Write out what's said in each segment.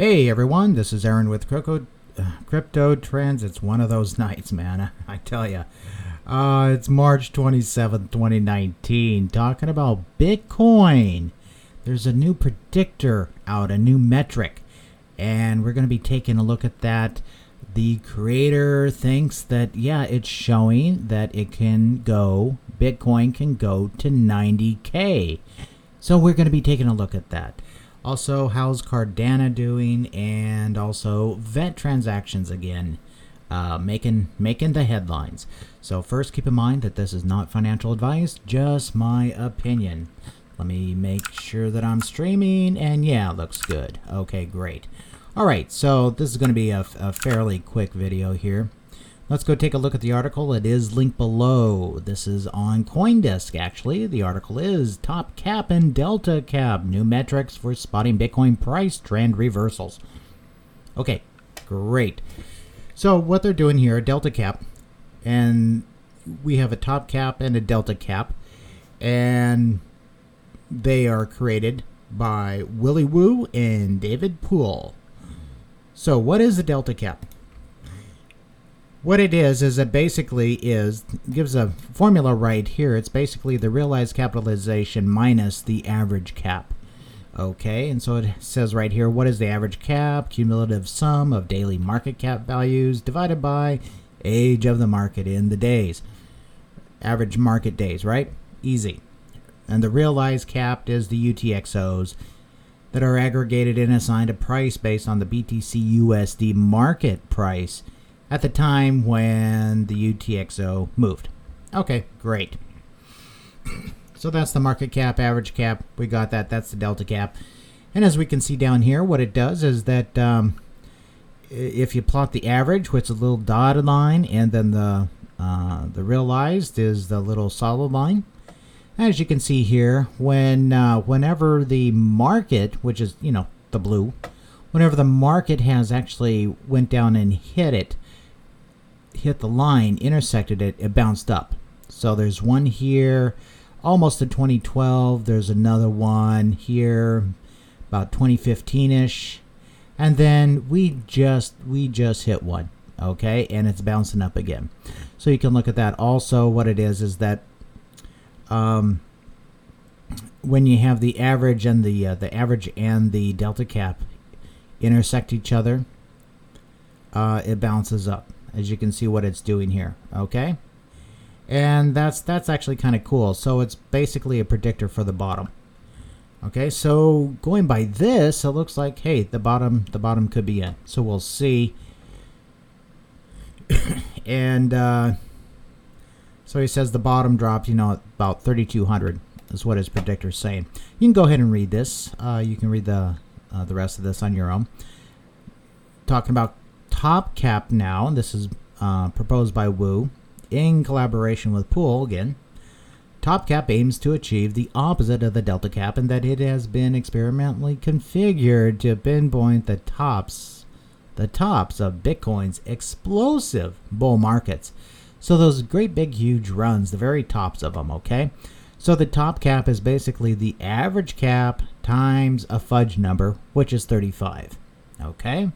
Hey everyone, this is Aaron with Crypto Trends. It's one of those nights, man. I tell you. It's March 27th, 2019. Talking about Bitcoin. There's a new predictor out, a new metric. And we're going to be taking a look at that. The creator thinks that, yeah, it's showing that it can go, Bitcoin can go to 90K. So we're going to be taking a look at that. Also, how's Cardano doing? And also, vet transactions again, making the headlines. So first, keep in mind that this is not financial advice, just my opinion. Let me make sure that I'm streaming, and yeah, looks good. Okay, great. All right, so this is going to be a fairly quick video here. Let's go take a look at the article. It is linked below. This is on CoinDesk, actually. The article is Top Cap and Delta Cap, new metrics for spotting Bitcoin price trend reversals. Okay, great. So what they're doing here, a Delta Cap, and we have a Top Cap and a Delta Cap, and they are created by Willy Woo and David Poole. So what is a Delta Cap? What it is it basically gives a formula right here. It's basically the realized capitalization minus the average cap. Okay, and so it says right here, what is the average cap? Cumulative sum of daily market cap values divided by age of the market in the days. Average market days, right? Easy. And the realized cap is the UTXOs that are aggregated and assigned a price based on the BTC USD market price at the time when the UTXO moved. Okay, great. So that's the market cap, average cap. We got that. That's the Delta Cap. And as we can see down here, what it does is that if you plot the average, which is a little dotted line, and then the realized is the little solid line. As you can see here, whenever the market, which is, the blue, whenever the market has actually went down and hit the line, intersected it, it bounced up. So there's one here almost to 2012. There's another one here about 2015-ish. And then we just hit one, okay? And it's bouncing up again. So you can look at that. Also, what it is that when you have the average and the average and the Delta Cap intersect each other, it bounces up. As you can see what it's doing here, okay? And that's actually kind of cool. So it's basically a predictor for the bottom. Okay, so going by this, it looks like, hey, the bottom could be in. So we'll see. And so he says the bottom dropped, about 3,200 is what his predictor's saying. You can go ahead and read this. You can read the rest of this on your own. Talking about Top Cap now. This is proposed by Wu in collaboration with Poole again. Top Cap aims to achieve the opposite of the Delta Cap in that it has been experimentally configured to pinpoint the tops of Bitcoin's explosive bull markets. So those great big huge runs, the very tops of them, okay? So the Top Cap is basically the average cap times a fudge number, which is 35, okay?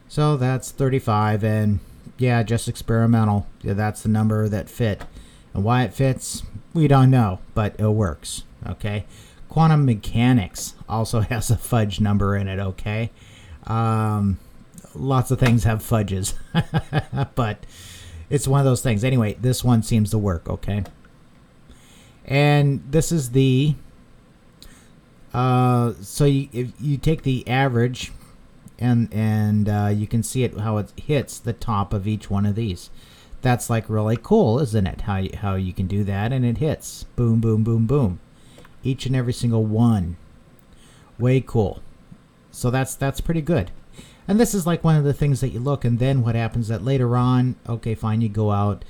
So that's 35, and yeah, just experimental. Yeah, that's the number that fit. And why it fits, we don't know, but it works, okay? Quantum mechanics also has a fudge number in it, okay? Lots of things have fudges, but it's one of those things. Anyway, this one seems to work, okay? And this is the, so if you take the average, and you can see it how it hits the top of each one of these. That's like really cool, isn't it? How you can do that, and it hits boom, boom, boom, boom, each and every single one. Way cool. So that's pretty good. And this is like one of the things that you look, and then what happens that later on, okay, fine, you go out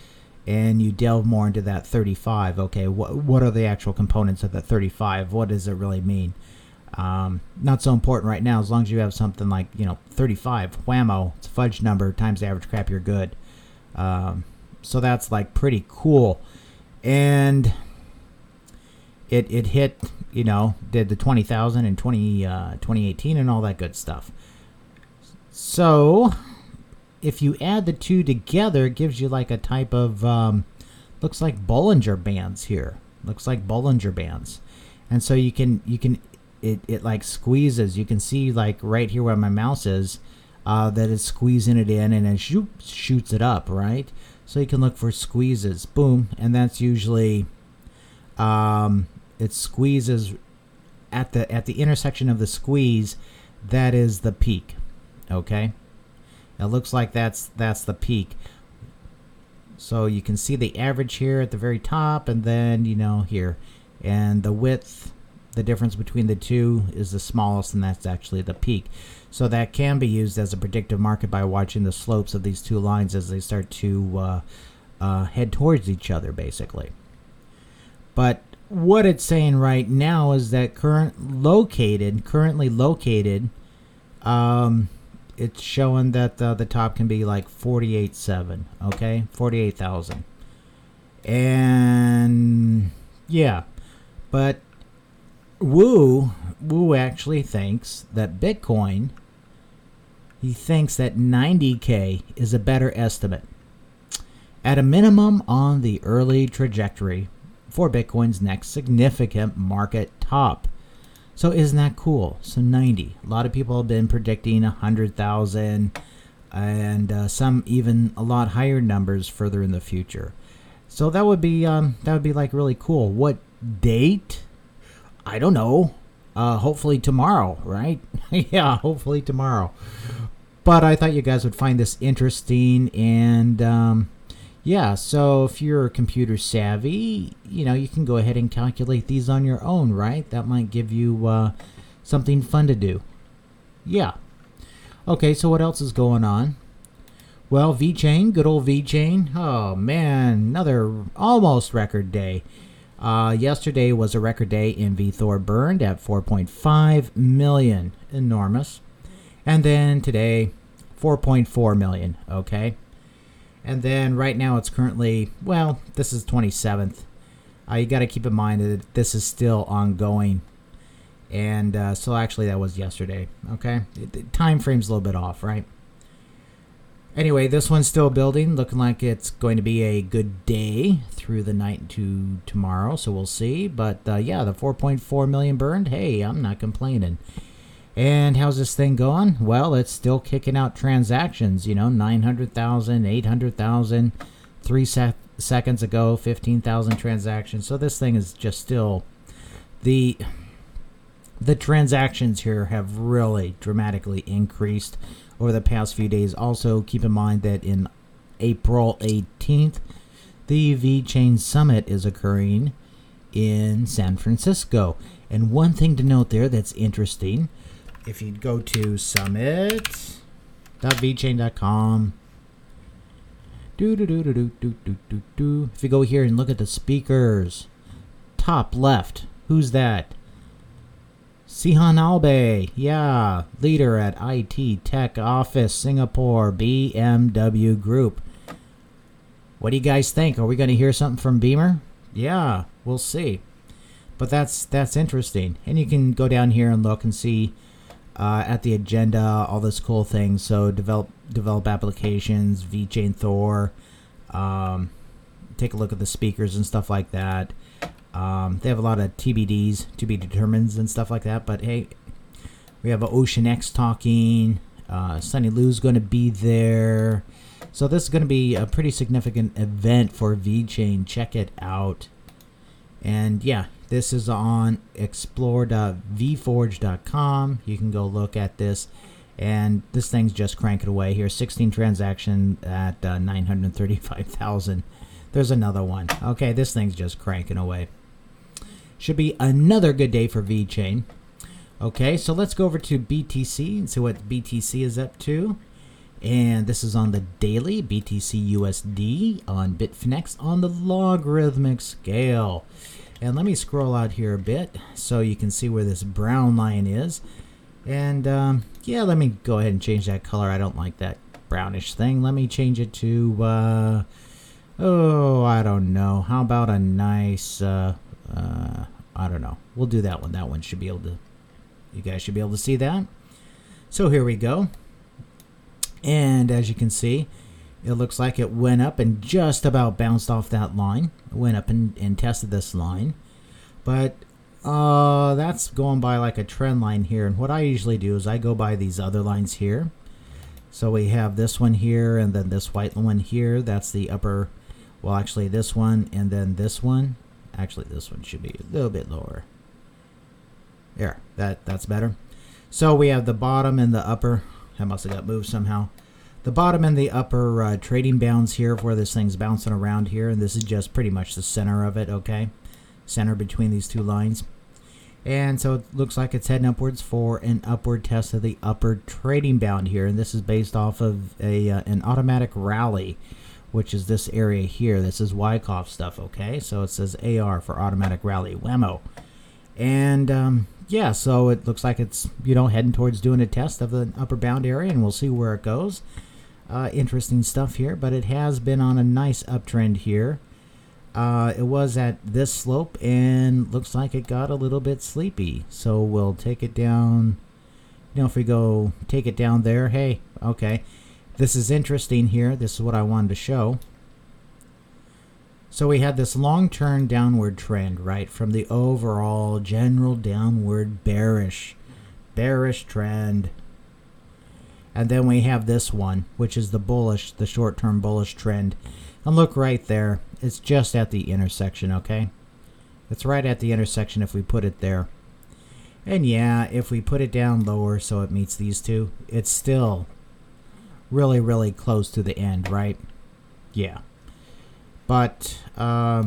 and you delve more into that 35. Okay, what are the actual components of that 35? What does it really mean? Not so important right now, as long as you have something like 35 whammo, it's a fudge number times the average cap, you're good. So that's like pretty cool. And it hit, did the 20,000 in 2018 and all that good stuff. So if you add the two together, it gives you like a type of looks like Bollinger Bands here. Looks like Bollinger Bands. And so you can it like squeezes. You can see like right here where my mouse is, that it's squeezing it in, and it shoots it up, right? So you can look for squeezes. Boom. And that's usually it squeezes at the intersection of the squeeze. That is the peak. Okay, it looks like that's the peak. So you can see the average here at the very top, and then here, and the width, the difference between the two is the smallest, and that's actually the peak. So that can be used as a predictive market by watching the slopes of these two lines as they start to head towards each other, basically. But what it's saying right now is that currently located, it's showing that the top can be like 48.7, okay, 48,000, and yeah, but Wu actually thinks that Bitcoin, he thinks that 90K is a better estimate, at a minimum, on the early trajectory for Bitcoin's next significant market top. So isn't that cool? So 90. A lot of people have been predicting 100,000, and some even a lot higher numbers further in the future. So that would be like really cool. What date? I don't know. Hopefully tomorrow, right? Yeah, hopefully tomorrow. But I thought you guys would find this interesting, and yeah, so if you're computer savvy, you can go ahead and calculate these on your own, right? That might give you something fun to do. Yeah. Okay, so what else is going on? Well, Vechain, good old Vechain. Oh, man, another almost record day. Yesterday was a record day in VThor burned at 4.5 million. Enormous. And then today, 4.4 million, okay? And then right now it's currently, well, this is 27th. You got to keep in mind that this is still ongoing. And so actually that was yesterday, okay? The time frame's a little bit off, right? Anyway, this one's still building, looking like it's going to be a good day through the night to tomorrow, so we'll see. But yeah, the 4.4 million burned, hey, I'm not complaining. And how's this thing going? Well, it's still kicking out transactions, 900,000, 800,000, 3 seconds ago, 15,000 transactions. So this thing is just still, the transactions here have really dramatically increased over the past few days. Also, keep in mind that in April 18th, the Vechain Summit is occurring in San Francisco. And one thing to note there that's interesting, if you go to summit.vechain.com, if you go here and look at the speakers, top left, who's that? Sihan Albe, yeah, leader at IT Tech Office Singapore BMW Group. What do you guys think? Are we going to hear something from Beamer? Yeah, we'll see. But that's interesting. And you can go down here and look and see at the agenda, all this cool things. So develop applications, Vechain Thor, take a look at the speakers and stuff like that. They have a lot of TBDs, to be determined, and stuff like that. But hey, we have Ocean X talking. Sunny Lou's going to be there. So this is going to be a pretty significant event for Vechain. Check it out. And yeah, this is on explore.vforge.com. You can go look at this. And this thing's just cranking away here. 16 transactions at 935,000. There's another one. Okay, this thing's just cranking away. Should be another good day for Vechain. Okay, so let's go over to BTC and see what BTC is up to. And this is on the daily, BTC USD on Bitfinex on the logarithmic scale. And let me scroll out here a bit so you can see where this brown line is. And yeah, let me go ahead and change that color. I don't like that brownish thing. Let me change it to, oh, I don't know. How about a nice, I don't know. We'll do that one. That one should be able to, you guys should be able to see that. So here we go. And as you can see, it looks like it went up and just about bounced off that line. It went up and tested this line. But that's going by like a trend line here. And what I usually do is I go by these other lines here. So we have this one here and then this white one here. That's the upper, well, actually this one and then this one. Actually, this one should be a little bit lower. There, that's better. So we have the bottom and the upper. I must have got moved somehow. The bottom and the upper trading bounds here where this thing's bouncing around here. And this is just pretty much the center of it, okay? Center between these two lines. And so it looks like it's heading upwards for an upward test of the upper trading bound here. And this is based off of an automatic rally, which is this area here. This is Wyckoff stuff, okay? So it says AR for automatic rally, whammo. And yeah, so it looks like it's, heading towards doing a test of the upper bound area, and we'll see where it goes. Interesting stuff here, but it has been on a nice uptrend here. It was at this slope and looks like it got a little bit sleepy. So we'll take it down. If we go take it down there, hey, okay. This is interesting here. This is what I wanted to show. So we had this long-term downward trend, right, from the overall general downward bearish trend. And then we have this one, which is the short-term bullish trend. And look right there. It's just at the intersection, okay? It's right at the intersection if we put it there. And yeah, if we put it down lower so it meets these two, it's still really, really close to the end, right? Yeah. But I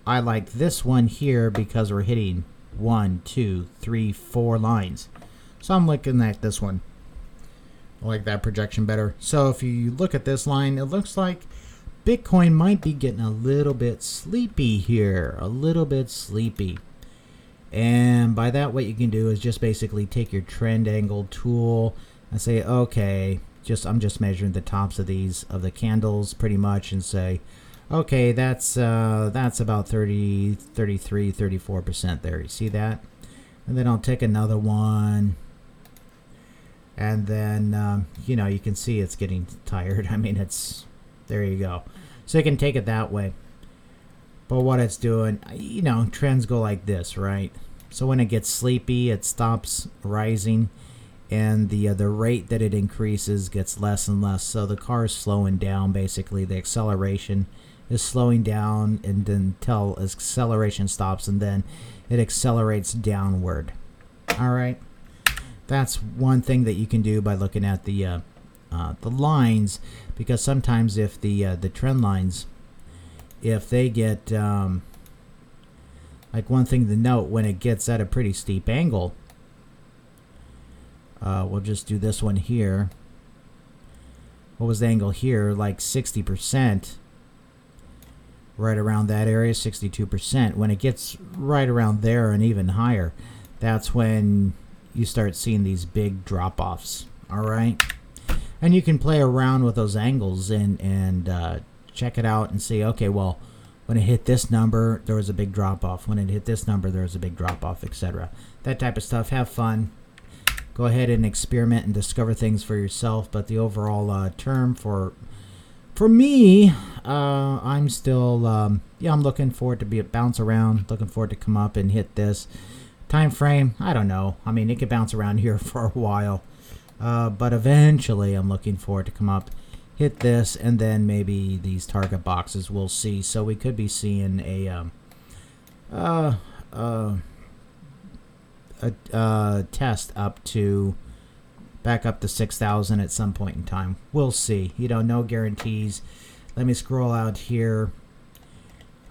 like this one here because we're hitting 1, 2, 3, 4 lines. So I'm looking at this one. I like that projection better. So if you look at this line, it looks like Bitcoin might be getting a little bit sleepy here. A little bit sleepy. And by that, what you can do is just basically take your trend angle tool and say, okay, I'm just measuring the tops of the candles pretty much and say, okay, that's about 30, 33, 34% there. You see that? And then I'll take another one. And then, you can see it's getting tired. I mean, there you go. So you can take it that way. But what it's doing, trends go like this, right? So when it gets sleepy, it stops rising. And the rate that it increases gets less and less. So the car is slowing down, basically. The acceleration is slowing down and until acceleration stops. And then it accelerates downward. All right. That's one thing that you can do by looking at the lines, because sometimes if the trend lines, if they get like one thing to note, when it gets at a pretty steep angle, we'll just do this one here. What was the angle here? Like 60%, right around that area, 62%. When it gets right around there and even higher, that's when you start seeing these big drop-offs. All right, and you can play around with those angles and check it out and see, okay, well, when it hit this number, there was a big drop-off. When it hit this number, there was a big drop-off, etc. That type of stuff. Have fun. Go ahead and experiment and discover things for yourself. But the overall term for me, I'm still, I'm looking for it to bounce around. Looking for it to come up and hit this. Time frame, I don't know. I mean, it could bounce around here for a while. But eventually, I'm looking for it to come up, hit this, and then maybe these target boxes we'll see. So we could be seeing a test back up to 6,000 at some point in time. We'll see. No guarantees. Let me scroll out here.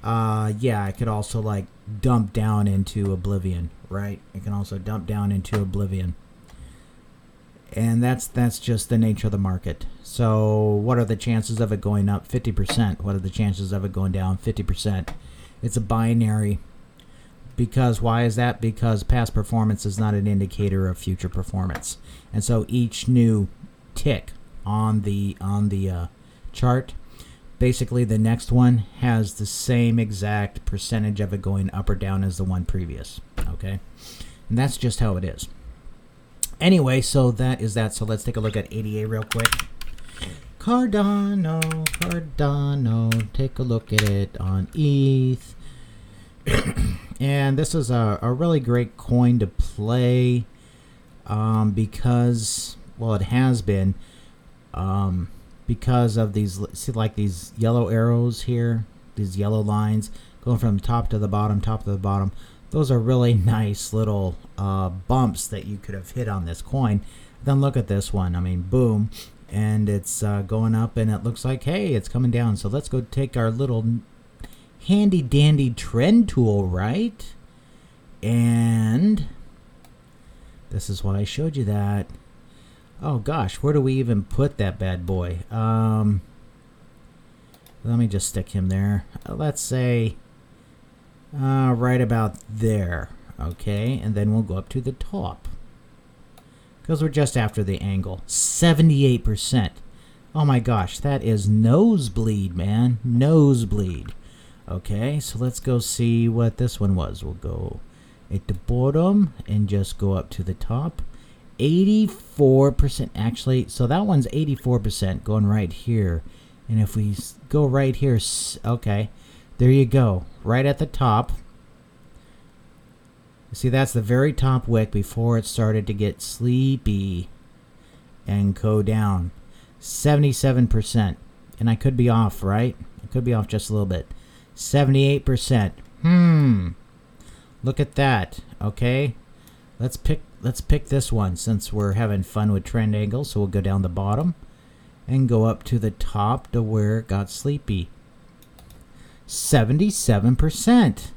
Yeah, I could also like dump down into oblivion, right? It can also dump down into oblivion. And that's just the nature of the market. So what are the chances of it going up? 50%. What are the chances of it going down? 50%. It's a binary. Because why is that? Because past performance is not an indicator of future performance. And so each new tick on the chart, basically the next one has the same exact percentage of it going up or down as the one previous. Okay? And that's just how it is. Anyway, so that is that. So let's take a look at ADA real quick. Cardano. Take a look at it on ETH. And this is a really great coin to play because, well, it has been because of these, see, like these yellow arrows here, these yellow lines going from top to the bottom. Those are really nice little bumps that you could have hit on this coin. Then look at this one. I mean, boom. And it's going up, and it looks like, hey, it's coming down. So let's go take our little handy dandy trend tool, right? And this is why I showed you that. Oh gosh, where do we even put that bad boy? Let me just stick him there. Let's say right about there. Okay, and then we'll go up to the top, because we're just after the angle. 78%. Oh my gosh, that is nosebleed, man. Nosebleed. Okay, so let's go see what this one was. We'll go at the bottom and just go up to the top. 84%. Actually, so that one's 84% going right here. And if we go right here, okay, there you go. Right at the top. See, that's the very top wick before it started to get sleepy and go down. 77%. And I could be off, right? I could be off just a little bit. 78%. Look at that. Okay. Let's pick this one since we're having fun with trend angles. So we'll go down the bottom and go up to the top to where it got sleepy. 77%.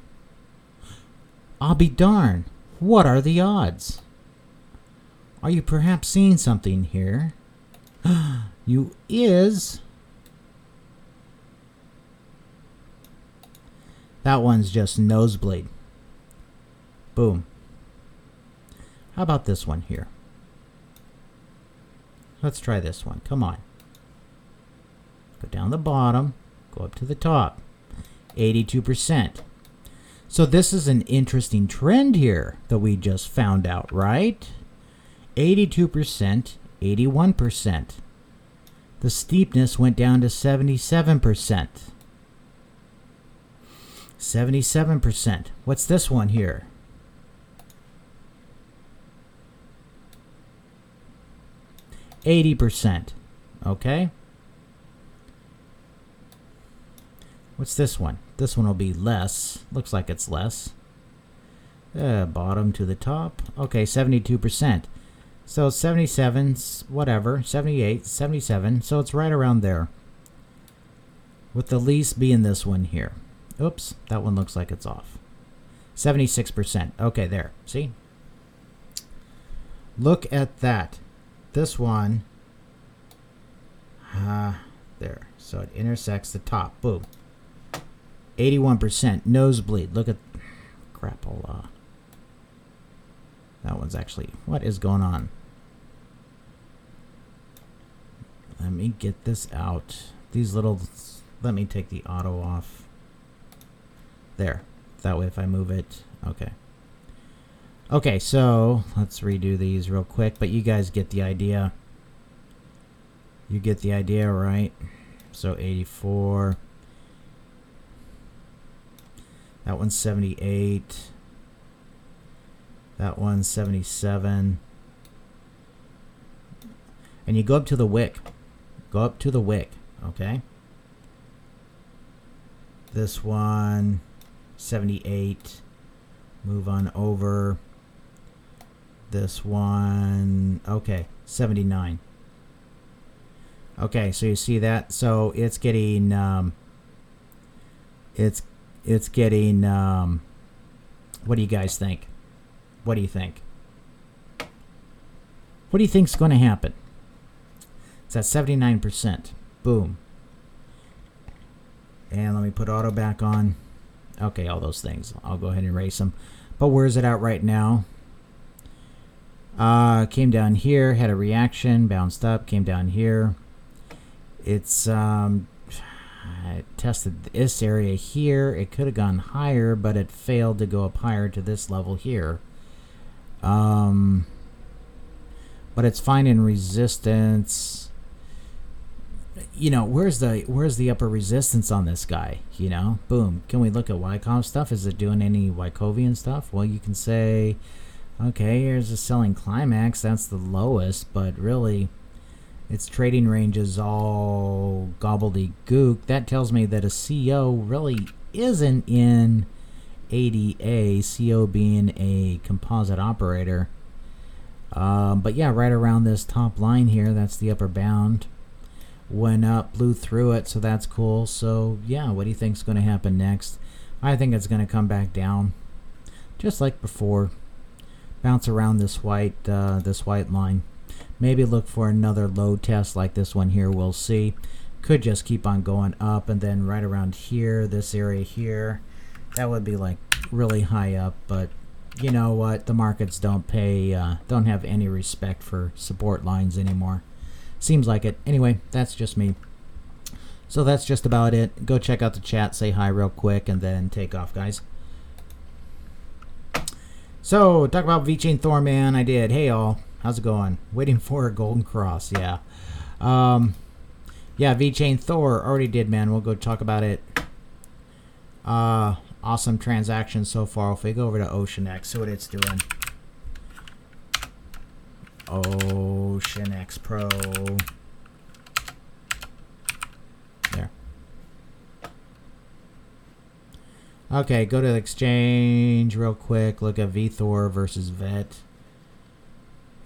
I'll be darned. What are the odds? Are you perhaps seeing something here? You is. That one's just nosebleed. Boom. How about this one here? Let's try this one. Come on. Go down the bottom. Go up to the top. 82%. So this is an interesting trend here that we just found out, right? 82%, 81%. The steepness went down to 77%. 77%. What's this one here? %. Okay. What's this one? This one will be less. Looks like it's less. Bottom to the top. Okay, 72%. So 77, whatever, 78, 77. So it's right around there. With the least being this one here. Oops, that one looks like it's off. 76%. Okay, there. See? Look at that. This one. There. So it intersects the top. Boom. 81%. Nosebleed. Look at... Crapola. That one's actually... What is going on? Let me get this out. These little... Let me take the auto off. There. That way if I move it... Okay. Okay, so let's redo these real quick. But you guys get the idea. You get the idea, right? So 84... That one's 78. That one's 77. And you go up to the wick. Go up to the wick, okay? This one, 78. Move on over. This one, okay, 79. Okay, so you see that? So it's getting, it's getting, what do you guys think? What do you think? What do you think's going to happen? It's at 79%. Boom. And let me put auto back on. Okay, all those things. I'll go ahead and erase them. But where's it at right now? Came down here, had a reaction, bounced up, came down here. It's, I tested this area here. It could have gone higher, but it failed to go up higher to this level here. but it's finding resistance. You know, where's the upper resistance on this guy? You know, boom. Can we look at Wyckoff stuff? Is it doing any Wyckovian stuff? Well, you can say, okay, here's a selling climax. That's the lowest, but really, its trading range is all gobbledygook. That tells me that a CO really isn't in ADA, CO being a composite operator. But yeah, right around this top line here, that's the upper bound. Went up, blew through it, so that's cool. So yeah, what do you think's going to happen next? I think it's going to come back down, just like before. Bounce around this white line. Maybe look for another low test like this one here. We'll see. Could just keep on going up, and then right around here, this area here, that would be like really high up. But you know what? The markets don't have any respect for support lines anymore. Seems like it. Anyway, that's just me. So that's just about it. Go check out the chat, say hi real quick, and then take off, guys. So, talk about Vechain Thor, man. I did. Hey, all. How's it going? Waiting for a golden cross. Yeah. Yeah, Vechain Thor. Already did, man. We'll go talk about it. Awesome transaction so far. If we go over to OceanX, see what it's doing. OceanX Pro. There. Okay, go to the exchange real quick. Look at VThor versus Vet.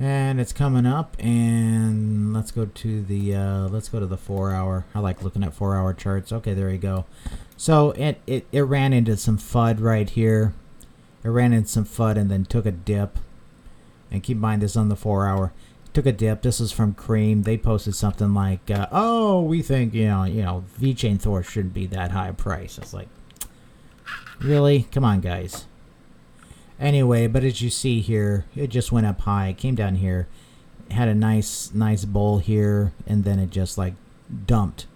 And it's coming up, and let's go to the 4 hour. I like looking at 4 hour charts. Okay, there you go. So it ran into some FUD right here. It ran into some FUD and then took a dip. And keep in mind this on the 4 hour. Took a dip. This is from Cream. They posted something like, "Oh, we think you know, Vechain Thor shouldn't be that high price." It's like, really? Come on, guys. Anyway, but as you see here, it just went up high, came down here, had a nice bull here, and then it just like dumped.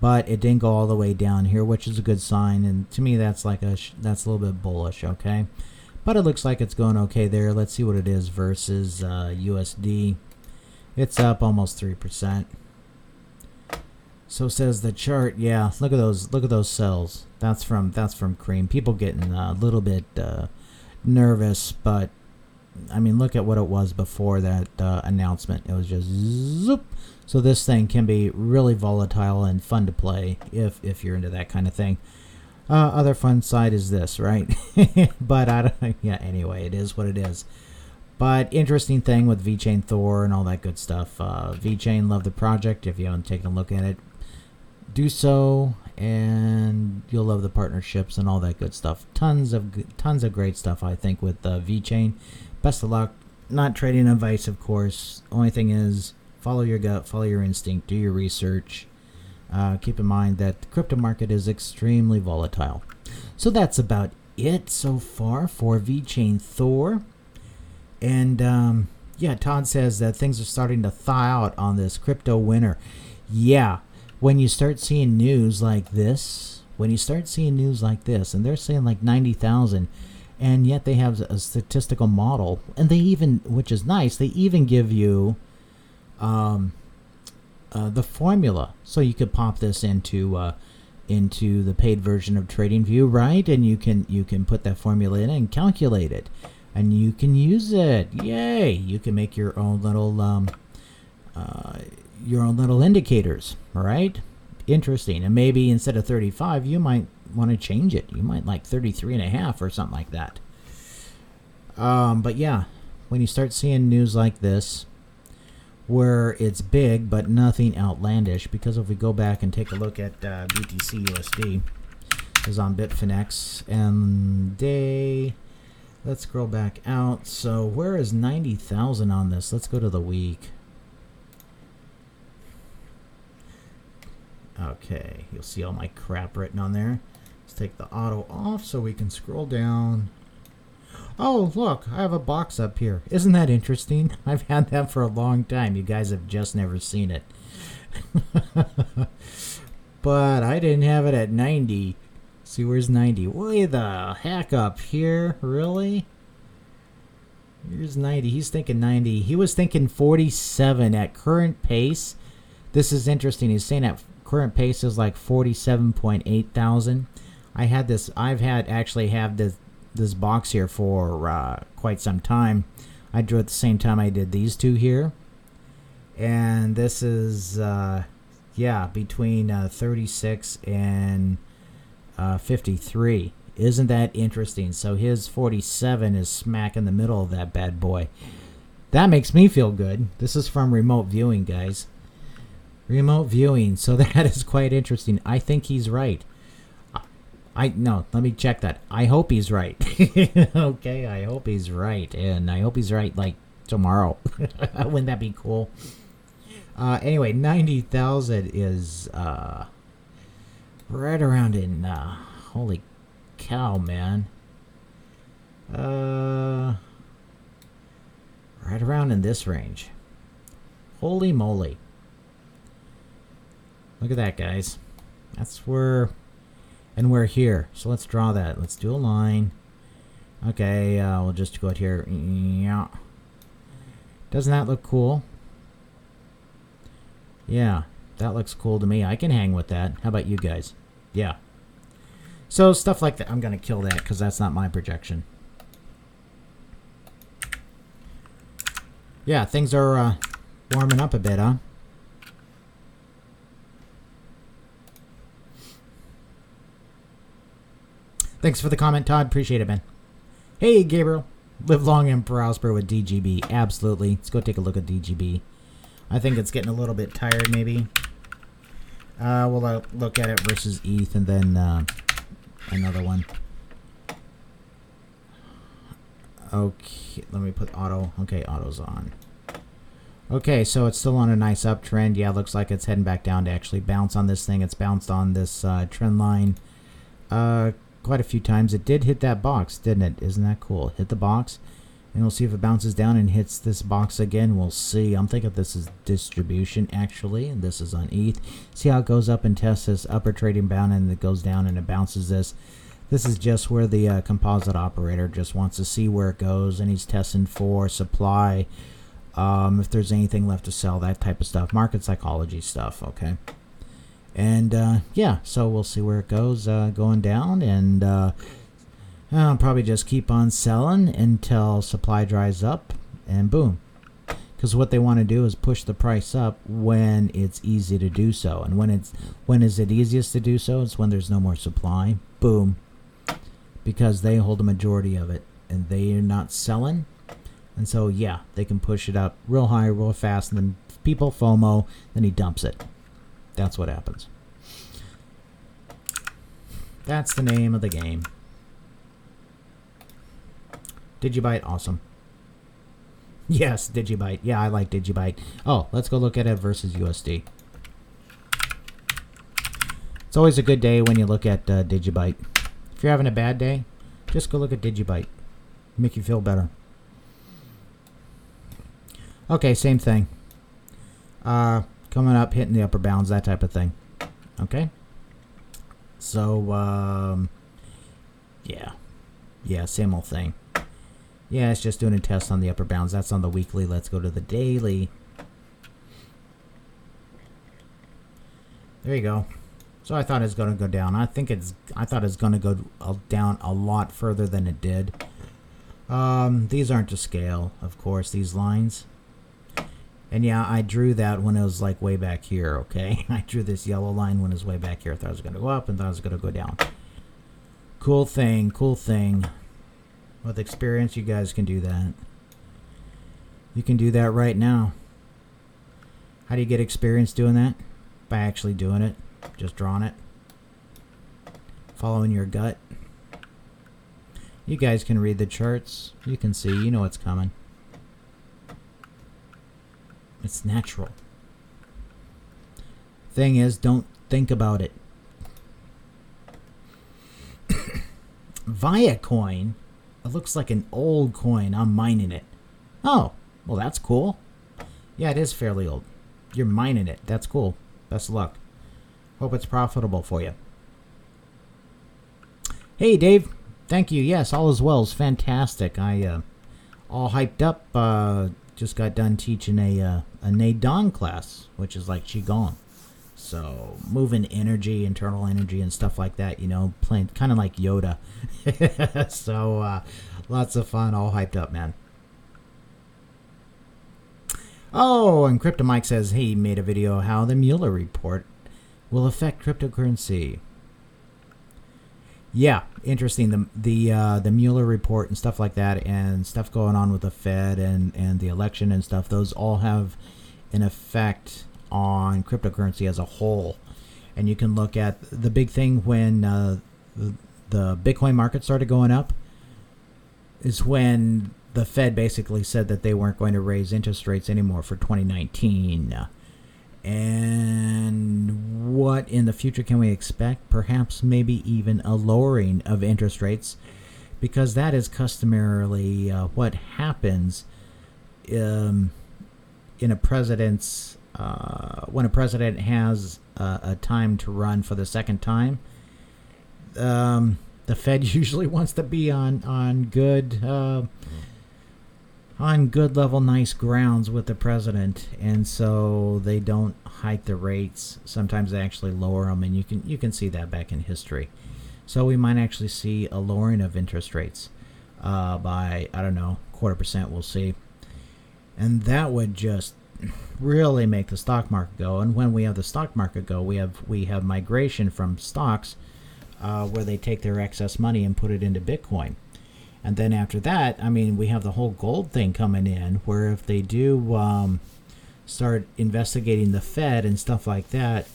But it didn't go all the way down here, which is a good sign. And to me, that's like that's a little bit bullish, okay? But it looks like it's going okay there. Let's see what it is versus USD. It's up almost 3%. So says the chart. Yeah, look at those cells. That's from Cream. People getting a little bit nervous, but I mean, look at what it was before that announcement. It was just zoop. So this thing can be really volatile and fun to play if you're into that kind of thing. Other fun side is this, right? But I don't. Yeah. Anyway, it is what it is. But interesting thing with Vechain Thor and all that good stuff. Vechain, love the project. If you haven't taken a look at it, do so, and you'll love the partnerships and all that good stuff. Tons of great stuff, I think, with Vechain. Best of luck. Not trading advice, of course. Only thing is, follow your gut, follow your instinct, do your research. Keep in mind that the crypto market is extremely volatile. So that's about it so far for Vechain Thor. And yeah, Todd says that things are starting to thaw out on this crypto winter. Yeah. When you start seeing news like this, and they're saying like 90,000, and yet they have a statistical model, and they even, which is nice, they even give you the formula, so you could pop this into the paid version of TradingView, right? And you can put that formula in and calculate it, and you can use it. Yay! You can make your own little indicators, right? Interesting. And maybe instead of 35, you might want to change it. You might like 33.5 or something like that. But yeah, when you start seeing news like this, where it's big but nothing outlandish, because if we go back and take a look at BTC USD, is on Bitfinex, and let's scroll back out. So where is 90,000 on this? Let's go to the week. Okay, you'll see all my crap written on there. Let's take the auto off so we can scroll down. Oh, look, I have a box up here. Isn't that interesting? I've had that for a long time. You guys have just never seen it. But I didn't have it at 90. See, where's 90? Way the heck up here? Really? Here's 90. He's thinking 90. He was thinking 47 at current pace. This is interesting. He's saying at current pace is like 47.8 thousand. I've actually had this box here for quite some time. I drew at the same time I did these two here. And this is, between 36 and 53. Isn't that interesting? So his 47 is smack in the middle of that bad boy. That makes me feel good. This is from remote viewing, guys. Remote viewing. So that is quite interesting. I think he's right. No, let me check that. I hope he's right. Okay, I hope he's right. And I hope he's right, like, tomorrow. Wouldn't that be cool? Anyway, 90,000 is right around in... holy cow, man. Right around in this range. Holy moly. Look at that, guys. That's where... And we're here. So let's draw that. Let's do a line. Okay, we'll just go out here. Yeah. Doesn't that look cool? Yeah, that looks cool to me. I can hang with that. How about you guys? Yeah. So stuff like that. I'm going to kill that because that's not my projection. Yeah, things are warming up a bit, huh? Thanks for the comment, Todd. Appreciate it, man. Hey, Gabriel. Live long and prosper with DGB. Absolutely. Let's go take a look at DGB. I think it's getting a little bit tired, maybe. We'll look at it versus ETH and then another one. Okay, let me put auto. Okay, auto's on. Okay, so it's still on a nice uptrend. Yeah, looks like it's heading back down to actually bounce on this thing. It's bounced on this trend line quite a few times. It did hit that box, didn't it? Isn't that cool? Hit the box, and we'll see if it bounces down and hits this box again. We'll see. I'm thinking this is distribution, actually, and this is on ETH. See how it goes up and tests this upper trading band, and it goes down and it bounces this. This is just where the composite operator just wants to see where it goes, and he's testing for supply, if there's anything left to sell, that type of stuff. Market psychology stuff, okay? And, yeah, so we'll see where it goes going down, and I'll probably just keep on selling until supply dries up, and boom. Because what they want to do is push the price up when it's easy to do so. And when is it easiest to do so? It's when there's no more supply. Boom. Because they hold a majority of it, and they are not selling. And so, yeah, they can push it up real high, real fast, and then people FOMO, then he dumps it. That's what happens. That's the name of the game. Digibyte, awesome. Yes, Digibyte. Yeah, I like Digibyte. Oh, let's go look at it versus USD. It's always a good day when you look at Digibyte. If you're having a bad day, just go look at Digibyte. Make you feel better. Okay, same thing. Coming up, hitting the upper bounds, that type of thing. Okay? So, yeah, same old thing. Yeah, it's just doing a test on the upper bounds. That's on the weekly. Let's go to the daily. There you go. So I thought it was going to go down. I thought it was going to go down a lot further than it did. These aren't to scale, of course, these lines. And yeah, I drew that when it was like way back here, okay? I drew this yellow line when it was way back here. I thought it was going to go up and thought it was going to go down. Cool thing, cool thing. With experience, you guys can do that. You can do that right now. How do you get experience doing that? By actually doing it. Just drawing it. Following your gut. You guys can read the charts. You can see, you know what's coming. It's natural. Thing is, don't think about it. Vechain. It looks like an old coin. I'm mining it. Oh, well, that's cool. Yeah, it is fairly old. You're mining it. That's cool. Best of luck. Hope it's profitable for you. Hey, Dave. Thank you. Yes, all is well. It's fantastic. I all hyped up. Just got done teaching a Nadon class, which is like Qigong. So moving energy, internal energy, and stuff like that, you know, playing kind of like Yoda. So lots of fun, all hyped up, man. Oh, and Crypto Mike says he made a video how the Mueller report will affect cryptocurrency. Yeah, interesting. The Mueller report and stuff like that, and stuff going on with the Fed and the election and stuff. Those all have an effect on cryptocurrency as a whole. And you can look at the big thing when the Bitcoin market started going up is when the Fed basically said that they weren't going to raise interest rates anymore for 2019. And what in the future can we expect? Perhaps maybe even a lowering of interest rates, because that is customarily what happens in a president's when a president has a time to run for the second time. The Fed usually wants to be on good level, nice grounds with the president, and so they don't hike the rates. Sometimes they actually lower them, and you can see that back in history. So we might actually see a lowering of interest rates by, I don't know, 0.25%. We'll see, and that would just really make the stock market go. And when we have the stock market go, we have migration from stocks where they take their excess money and put it into Bitcoin. And then after that, I mean, we have the whole gold thing coming in, where if they do start investigating the Fed and stuff like that,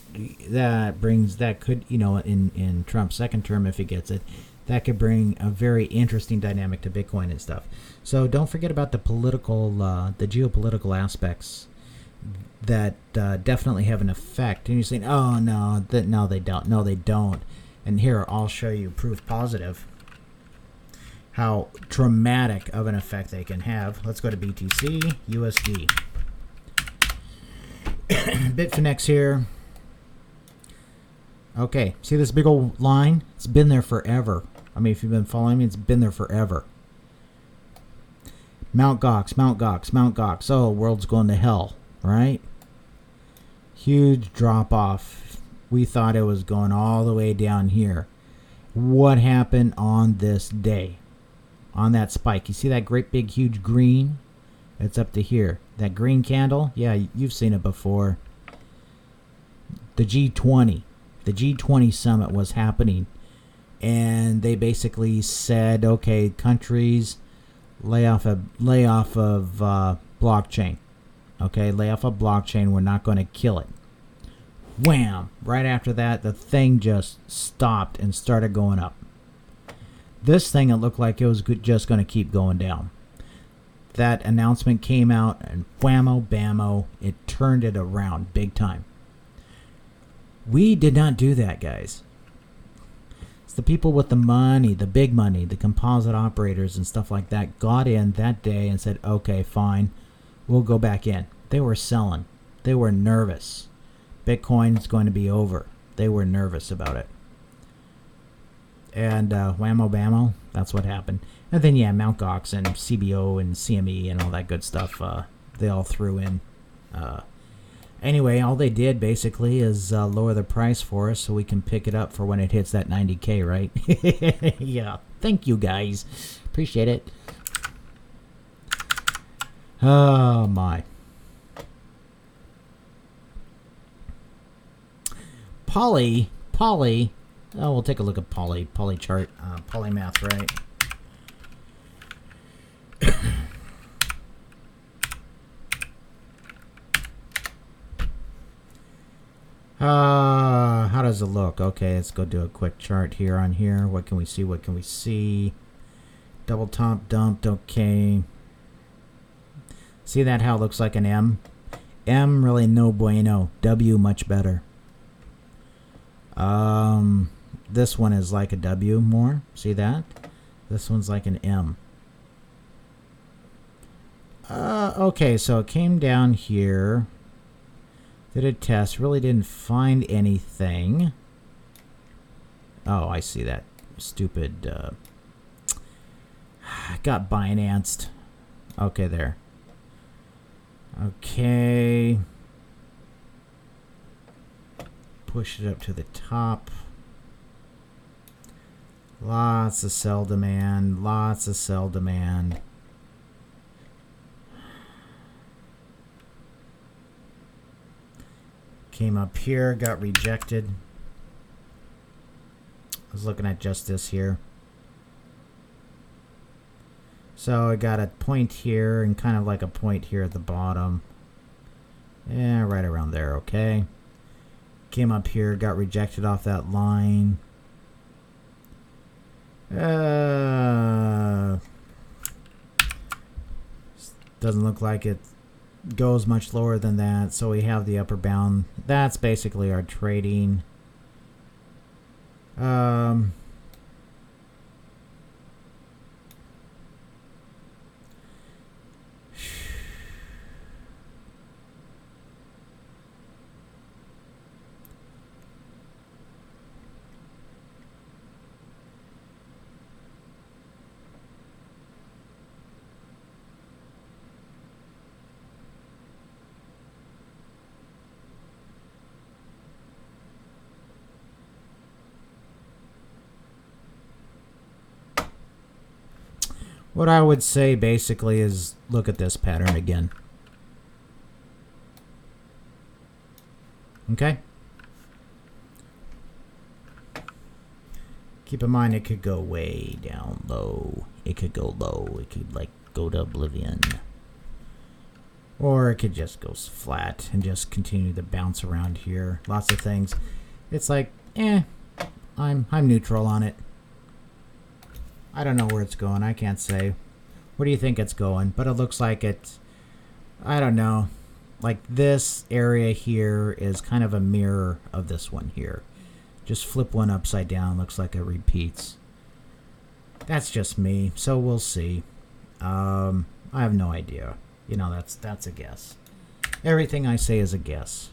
that could, you know, in Trump's second term, if he gets it, that could bring a very interesting dynamic to Bitcoin and stuff. So don't forget about the geopolitical aspects that definitely have an effect. And you're saying, oh no, they don't. And here, I'll show you proof positive how dramatic of an effect they can have. Let's go to BTC, USD. Bitfinex here. Okay, see this big old line? It's been there forever. I mean, if you've been following me, it's been there forever. Mount Gox. Oh, world's going to hell, right? Huge drop off. We thought it was going all the way down here. What happened on this day? On that spike, you see that great big huge green? It's up to here. That green candle, yeah, you've seen it before. The G20 summit was happening, and they basically said, okay, countries, lay off of blockchain. Okay, lay off of blockchain. We're not going to kill it. Wham! Right after that, the thing just stopped and started going up. This thing, it looked like it was just going to keep going down. That announcement came out, and whammo, bammo, it turned it around big time. We did not do that, guys. It's the people with the money, the big money, the composite operators and stuff like that got in that day and said, okay, fine, we'll go back in. They were selling. They were nervous. Bitcoin's going to be over. They were nervous about it. And whammo bammo, that's what happened. And then, yeah, Mt. Gox and CBO and CME and all that good stuff, they all threw in. Anyway, all they did basically is lower the price for us so we can pick it up for when it hits that 90K, right? Yeah, thank you guys. Appreciate it. Oh, my. Poly. Oh, we'll take a look at Poly chart, Polymath, right? How does it look? Okay, let's go do a quick chart here on here. What can we see? Double top dumped. Okay. See that how it looks like an M? M really no bueno. W much better. This one is like a W more. See that? This one's like an M. Okay, so it came down here. Did a test. Really didn't find anything. Oh, I see that. Stupid. Got Binanced. Okay, there. Okay. Push it up to the top. Lots of sell demand. Lots of sell demand. Came up here, got rejected. I was looking at just this here. So I got a point here and kind of like a point here at the bottom. Yeah, right around there, okay. Came up here, got rejected off that line. Doesn't look like it goes much lower than that, so we have the upper bound. That's basically our trading. What I would say basically is look at this pattern again. Okay? Keep in mind it could go way down low. It could go low. It could like go to oblivion. Or it could just go flat and just continue to bounce around here. Lots of things. It's like, I'm neutral on it. I don't know where it's going. I can't say. Where do you think it's going? But it looks like it's, I don't know. Like this area here is kind of a mirror of this one here. Just flip one upside down. Looks like it repeats. That's just me. So we'll see. I have no idea. You know, that's a guess. Everything I say is a guess.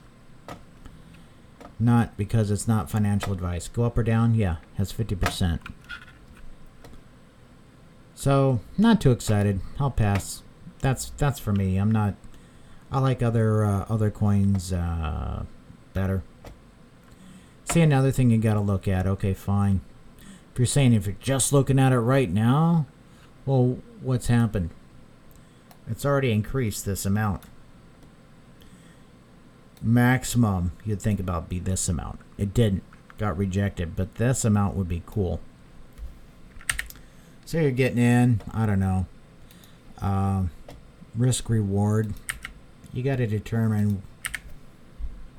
Not because it's not financial advice. Go up or down? Yeah, has 50%. So, not too excited. I'll pass. That's for me. I'm not. I like other coins better. See, another thing you got to look at. Okay, fine. If you're saying if you're just looking at it right now, well, what's happened? It's already increased this amount. Maximum you'd think about be this amount. It didn't. Got rejected, but this amount would be cool. So you're getting in, I don't know, risk reward. You got to determine,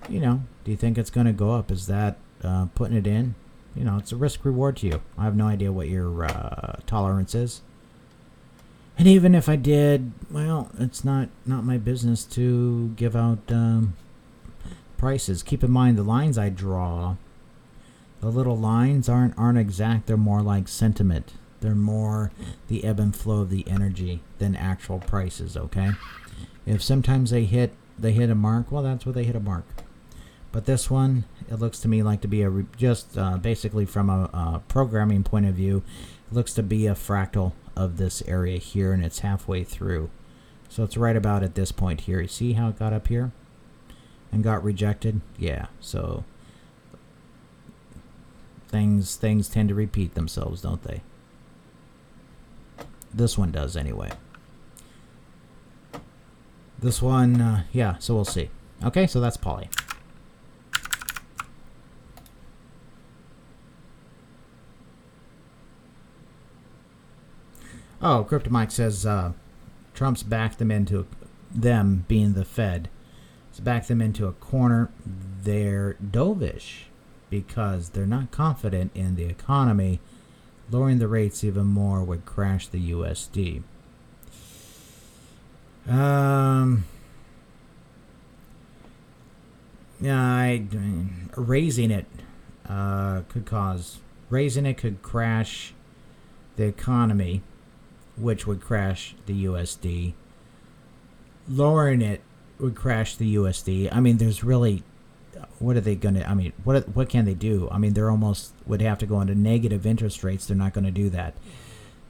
you know, do you think it's going to go up? Is that putting it in? You know, it's a risk reward to you. I have no idea what your tolerance is. And even if I did, well, it's not my business to give out prices. Keep in mind the lines I draw, the little lines aren't exact. They're more like sentiment. They're more the ebb and flow of the energy than actual prices, okay? If sometimes they hit a mark, well, that's where they hit a mark. But this one, it looks to me like to be basically from a programming point of view, it looks to be a fractal of this area here, and it's halfway through. So it's right about at this point here. You see how it got up here and got rejected? Yeah, so things tend to repeat themselves, don't they? This one does anyway. This one, yeah, so we'll see. Okay, so that's Poly. Oh, CryptoMike says Trump's backed them being the Fed. It's backed them into a corner. They're dovish because they're not confident in the economy. Lowering the rates even more would crash the USD. Yeah, raising it could crash the economy, which would crash the USD. Lowering it would crash the USD. I mean, there's really, what are they going to, I mean, what can they do? I mean, they're almost would have to go into negative interest rates. They're not going to do that.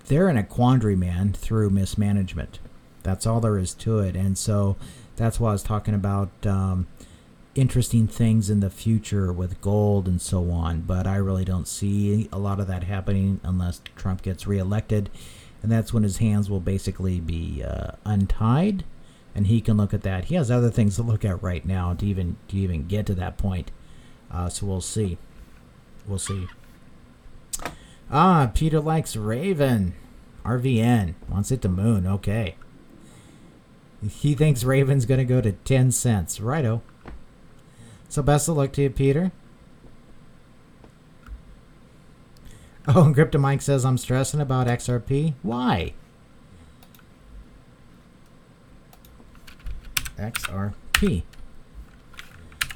They're in a quandary, man, through mismanagement. That's all there is to it. And so that's why I was talking about interesting things in the future with gold and so on. But I really don't see a lot of that happening unless Trump gets reelected. And that's when his hands will basically be untied. And he can look at that. He has other things to look at right now to even get to that point. So we'll see. We'll see. Peter likes Raven. RVN. Wants it to moon. Okay. He thinks Raven's going to go to 10 cents. Righto. So best of luck to you, Peter. Oh, and Crypto Mike says, I'm stressing about XRP. Why? XRP.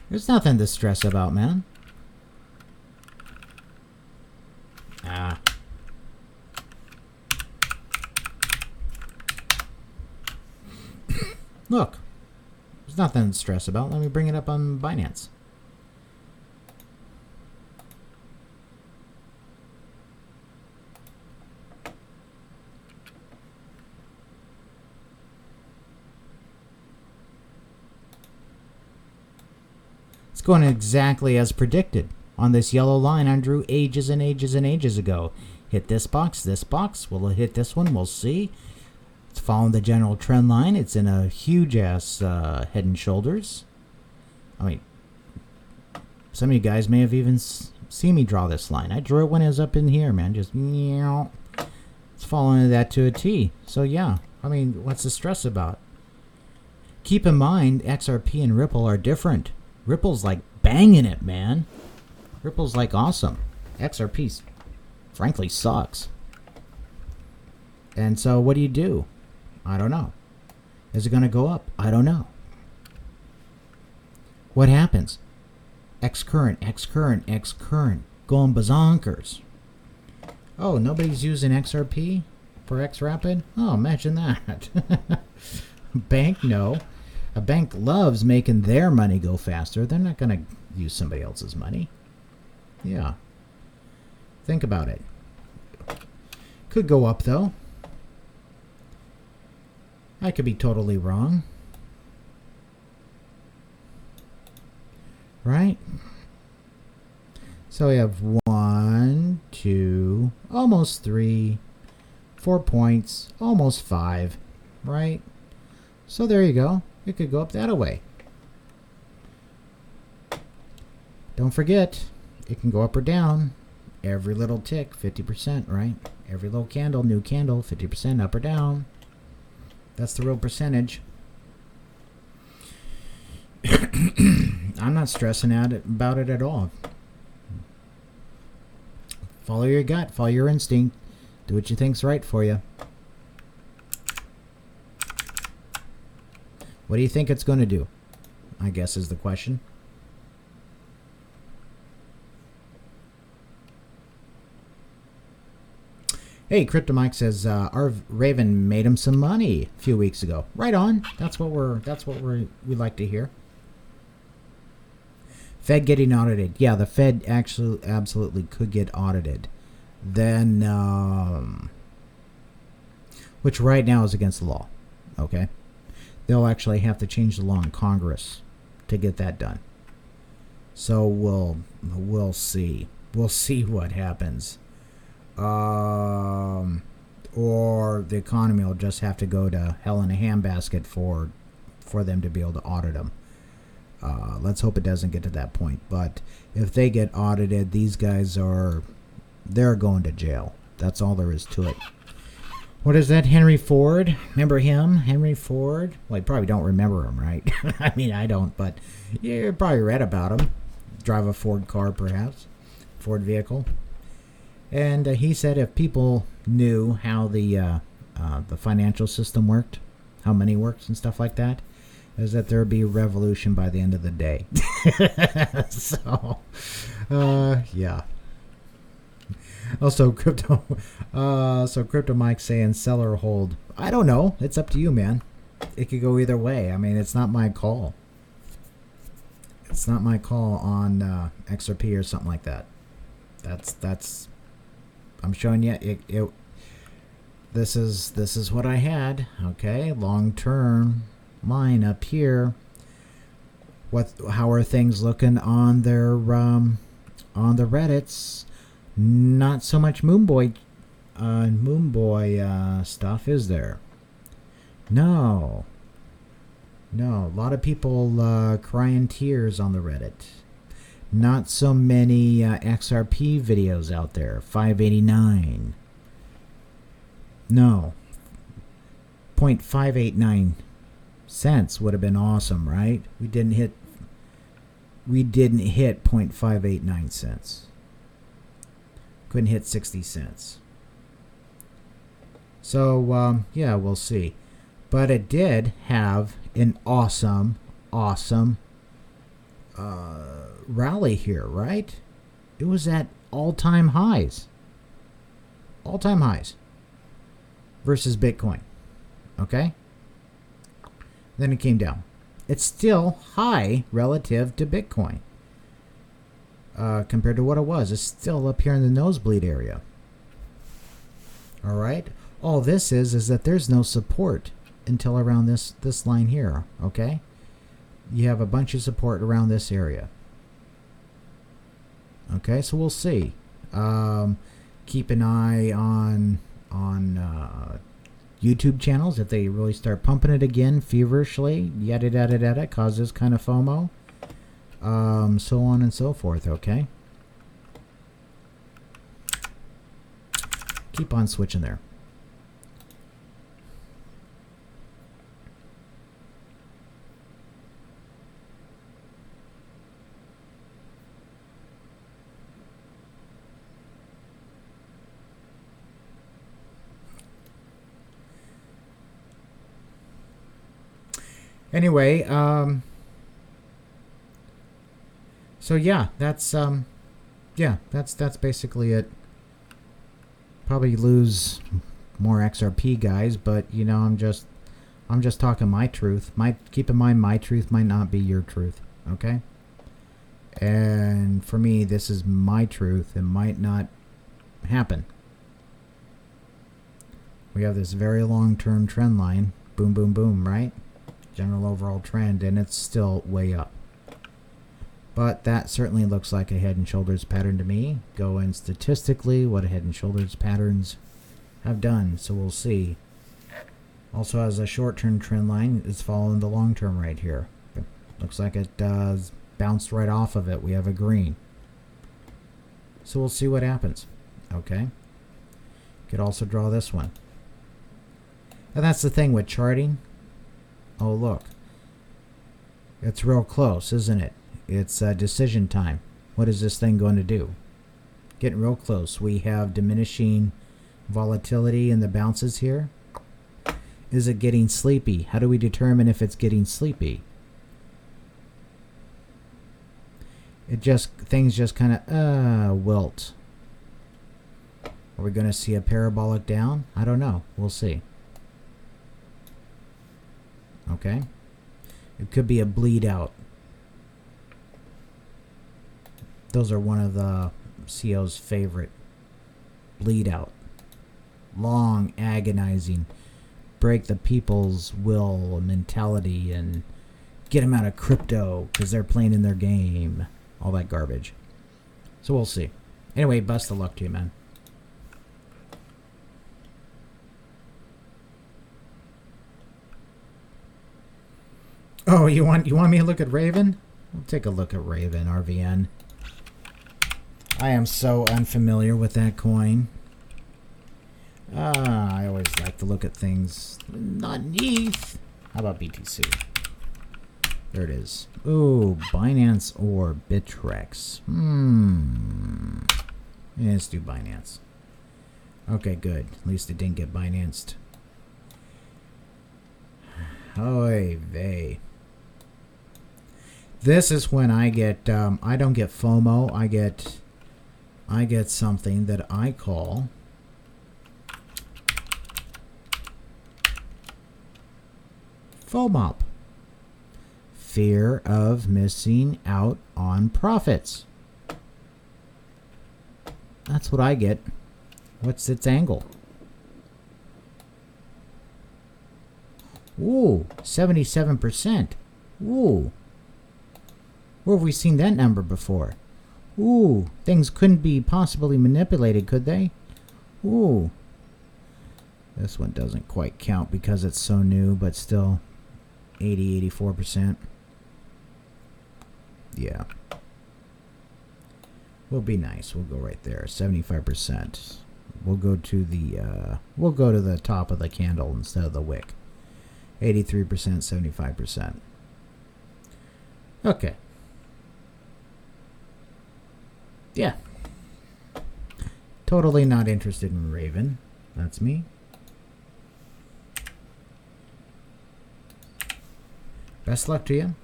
There's nothing to stress about, man. Look. There's nothing to stress about. Let me bring it up on Binance. It's going exactly as predicted. On this yellow line I drew ages and ages and ages ago. Hit this box. Will it hit this one? We'll see. It's following the general trend line. It's in a huge ass head and shoulders. I mean, some of you guys may have even seen me draw this line. I drew it when it was up in here, man. Just it's following that to a T. So yeah, I mean, what's the stress about? Keep in mind, XRP and Ripple are different. Ripple's like banging it, man. Ripple's like awesome. XRP, frankly, sucks. And so what do? I don't know. Is it going to go up? I don't know. What happens? X current. Going bazonkers. Oh, nobody's using XRP for XRapid? Oh, imagine that. Bank, no. A bank loves making their money go faster. They're not going to use somebody else's money. Yeah. Think about it. Could go up, though. I could be totally wrong. Right? So we have 1, 2, almost 3, 4 points, almost 5. Right? So there you go. It could go up that way. Don't forget, it can go up or down. Every little tick, 50%, right? Every little candle, new candle, 50% up or down. That's the real percentage. I'm not stressing out about it at all. Follow your gut, follow your instinct. Do what you think's right for you. What do you think it's going to do? I guess is the question. Hey, Crypto Mike says our Raven made him some money a few weeks ago. Right on. That's what we like to hear. Fed getting audited. Yeah, the Fed actually absolutely could get audited. Then, which right now is against the law. Okay, they'll actually have to change the law in Congress to get that done. So we'll see. We'll see what happens. Or the economy will just have to go to hell in a handbasket for them to be able to audit them. Let's hope it doesn't get to that point. But if they get audited, these guys they're going to jail. That's all there is to it. What is that? Henry Ford? Remember him? Henry Ford? Well, you probably don't remember him, right? I mean, I don't, but you probably read about him. Drive a Ford car, perhaps. Ford vehicle. And he said if people knew how the financial system worked, how money works and stuff like that, is that there would be a revolution by the end of the day. So, yeah. Also, Crypto Mike saying sell or hold. I don't know. It's up to you, man. It could go either way. I mean, it's not my call. It's not my call on XRP or something like that. That's. I'm showing you this is what I had. Okay, long-term line up here. How are things looking on their on the Reddits? Not so much Moonboy stuff, is there? No. A lot of people crying tears on the Reddit. Not so many XRP videos out there. 589. No. 0.589 cents would have been awesome, right? We didn't hit 0.589 cents. Couldn't hit 60 cents. So yeah, we'll see. But it did have an awesome rally here, right? It was at all-time highs. All-time highs versus Bitcoin. Okay? Then it came down. It's still high relative to Bitcoin. Compared to what it was. It's still up here in the nosebleed area. Alright? All this is that there's no support until around this line here. Okay? You have a bunch of support around this area. Okay, so we'll see. Keep an eye on YouTube channels if they really start pumping it again feverishly. Yada causes kind of FOMO. So on and so forth. Okay. Keep on switching there. Anyway, so yeah, that's basically it. Probably lose more XRP guys, but you know, I'm just talking my truth. Keep in mind, my truth might not be your truth. Okay. And for me, this is my truth. It might not happen. We have this very long-term trend line. Boom, boom, boom, right? General overall trend, and it's still way up. But that certainly looks like a head and shoulders pattern to me. Going statistically, what a head and shoulders patterns have done. So we'll see. Also has a short-term trend line. It's following the long-term right here. Looks like it does bounced right off of it. We have a green. So we'll see what happens. Okay. Could also draw this one. And that's the thing with charting. Oh, look. It's real close, isn't it? It's decision time. What is this thing going to do? Getting real close. We have diminishing volatility in the bounces here. Is it getting sleepy? How do we determine if it's getting sleepy? Things just kind of wilt. Are we going to see a parabolic down? I don't know. We'll see. Okay. It could be a bleed out. Those are one of the CEO's favorite. Bleed out. Long, agonizing. Break the people's will mentality and get them out of crypto because they're playing in their game. All that garbage. So we'll see. Anyway, best of luck to you, man. Oh, you want me to look at Raven? We'll take a look at Raven, RVN. I am so unfamiliar with that coin. I always like to look at things underneath. How about BTC? There it is. Ooh, Binance or Bittrex. Yeah, let's do Binance. Okay, good. At least it didn't get Binanced. Oy vey. This is when I get, I don't get FOMO. I get something that I call FOMOP. Fear of missing out on profits. That's what I get. What's its angle? Ooh, 77%. Ooh. Where have we seen that number before? Ooh, things couldn't be possibly manipulated, could they? Ooh. This one doesn't quite count because it's so new, but still 80, 84%. Yeah. We'll be nice. We'll go right there. 75%. We'll go to the top of the candle instead of the wick. 83%, 75%. Okay. Yeah. Totally not interested in Raven. That's me. Best luck to you.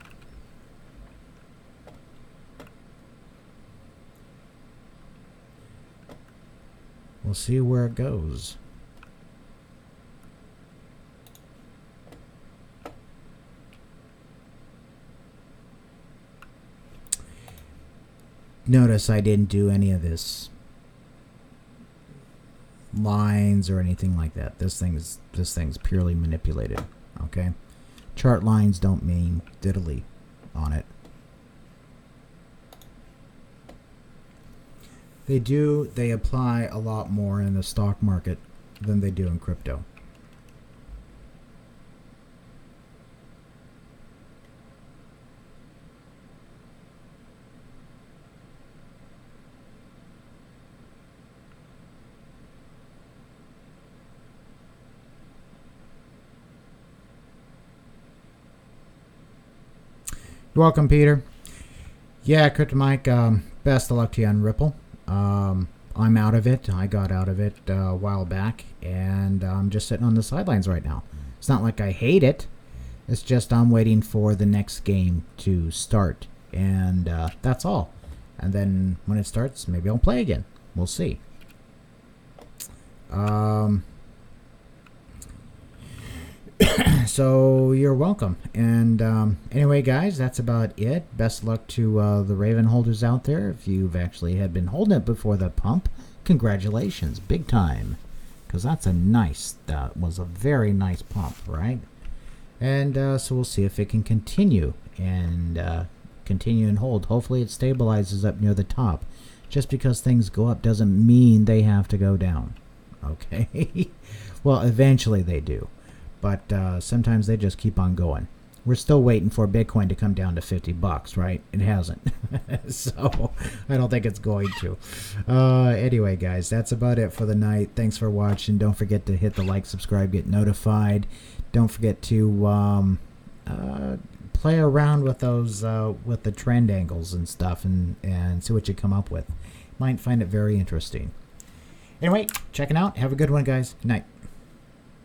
We'll see where it goes. Notice I didn't do any of this lines or anything like that. This thing's purely manipulated. Okay, chart lines don't mean diddly on it. They apply a lot more in the stock market than they do in crypto. You're welcome, Peter. Yeah, Crypto Mike, best of luck to you on Ripple. I'm out of it. I got out of it a while back, and I'm just sitting on the sidelines right now. It's not like I hate it. It's just I'm waiting for the next game to start, and that's all. And then when it starts, maybe I'll play again. We'll see. So you're welcome. And anyway, guys, that's about it. Best luck to the Raven holders out there. If you've actually had been holding it before the pump, congratulations, big time, because that was a very nice pump, right? And so we'll see if it can continue and hold. Hopefully it stabilizes up near the top. Just because things go up doesn't mean they have to go down. Okay. Well, eventually they do. But sometimes they just keep on going. We're still waiting for Bitcoin to come down to $50, right? It hasn't. So I don't think it's going to. Anyway, guys, that's about it for the night. Thanks for watching. Don't forget to hit the like, subscribe, get notified. Don't forget to play around with those with the trend angles and stuff, and see what you come up with. Might find it very interesting. Anyway, checking out. Have a good one, guys. Good night.